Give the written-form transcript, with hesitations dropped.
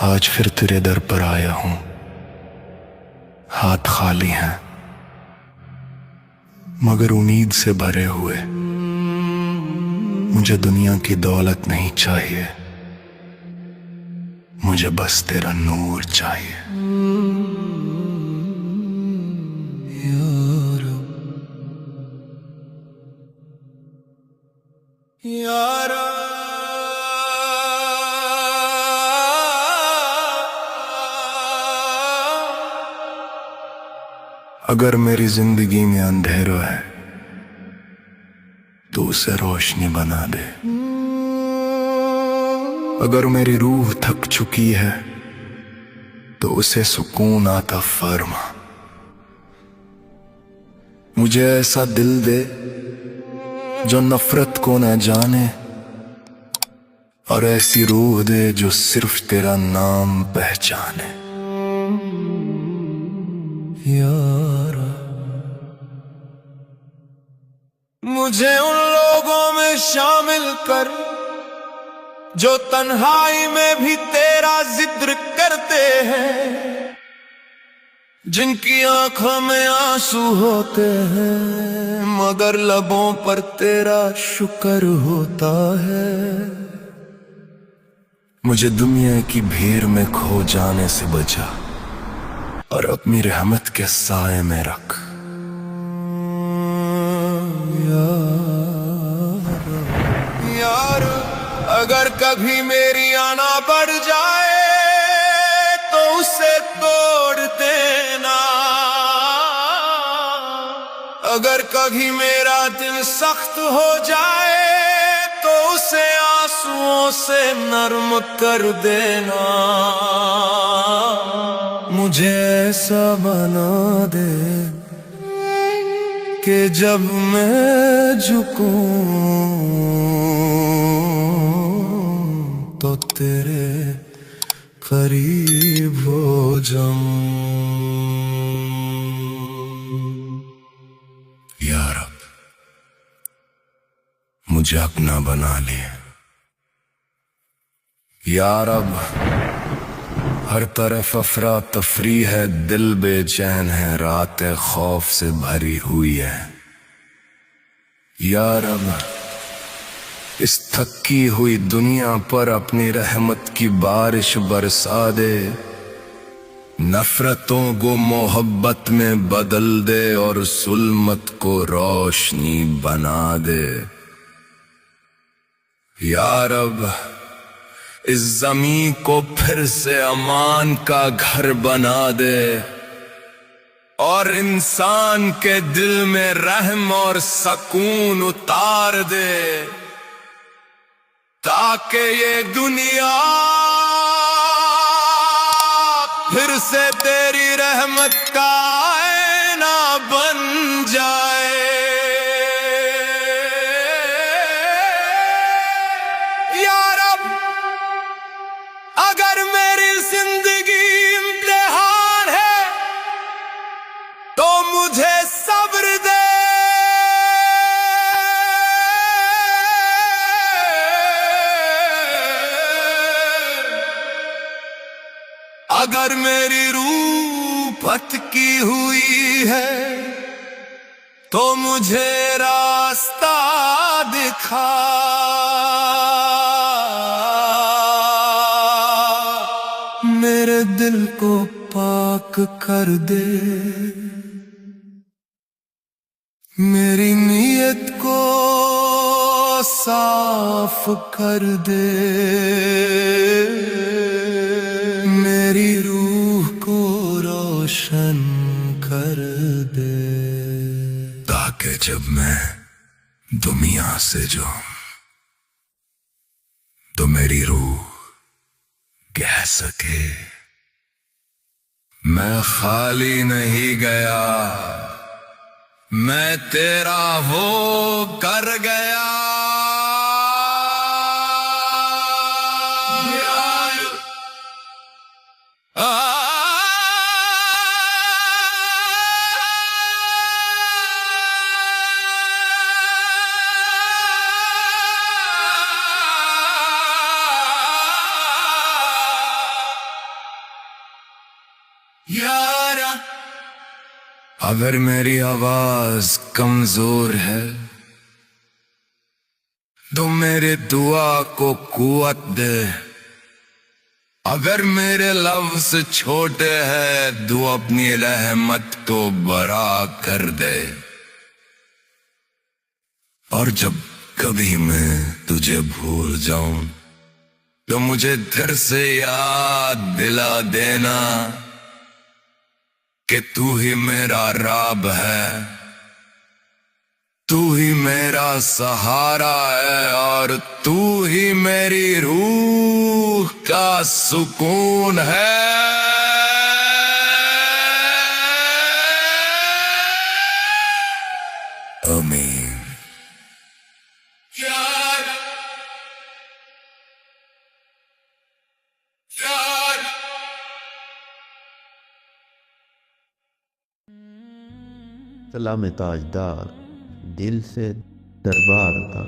आज फिर तेरे दर पर आया हूं, हाथ खाली हैं मगर उम्मीद से भरे हुए। मुझे दुनिया की दौलत नहीं चाहिए, मुझे बस तेरा नूर चाहिए। यारा अगर मेरी जिंदगी में अंधेरा है तो उसे रोशनी बना दे। अगर मेरी रूह थक चुकी है तो उसे सुकून आता फरमा। मुझे ऐसा दिल दे जो नफरत को न जाने, और ऐसी रूह दे जो सिर्फ तेरा नाम पहचाने। यारा मुझे उन लोगों में शामिल कर जो तन्हाई में भी तेरा जिक्र करते हैं, जिनकी आंखों में आंसू होते हैं मगर लबों पर तेरा शुक्र होता है। मुझे दुनिया की भीड़ में खो जाने से बचा और अपनी रहमत के साए में रख। यार अगर कभी मेरी आना बढ़ जाए तो उसे तोड़ देना। अगर कभी मेरा दिल सख्त हो जाए तो उसे आंसुओं से नरम कर देना। मुझे ऐसा बना दे कि जब मैं झुकूं तो तेरे करीब हो जाऊं। या रब मुझे अपना बना ले। या रब हर तरफ अफरा तफरी है, दिल बेचैन है, रातें खौफ से भरी हुई है। या रब इस थकी हुई दुनिया पर अपनी रहमत की बारिश बरसा दे। नफरतों को मोहब्बत में बदल दे और जुल्मत को रोशनी बना दे। या रब इस जमीन को फिर से अमान का घर बना दे और इंसान के दिल में रहम और सकून उतार दे, ताकि ये दुनिया फिर से तेरी रहमत का आईना बन जाए। या रब अगर मेरी जिंदगी इम्तिहान है तो मुझे सब्र दे। अगर मेरी रूह भटकी हुई है तो मुझे रास्ता दिखा। मेरे दिल को पाक कर दे, मेरी नीयत को साफ कर दे, मेरी रूह को रोशन कर दे, ताकि जब मैं दुनिया से जाऊं तो मेरी रूह कह सके मैं खाली नहीं गया, मैं तेरा वो कर गया। अगर मेरी आवाज कमजोर है तो मेरे दुआ को कुव्वत दे। अगर मेरे लफ्ज छोटे हैं तो अपनी रहमत को बड़ा कर दे। और जब कभी मैं तुझे भूल जाऊं तो मुझे फिर से याद दिला देना कि तू ही मेरा रब है, तू ही मेरा सहारा है और तू ही मेरी रूह का सुकून है। आमीन। सलाम ताजदार, दिल से दरबार था।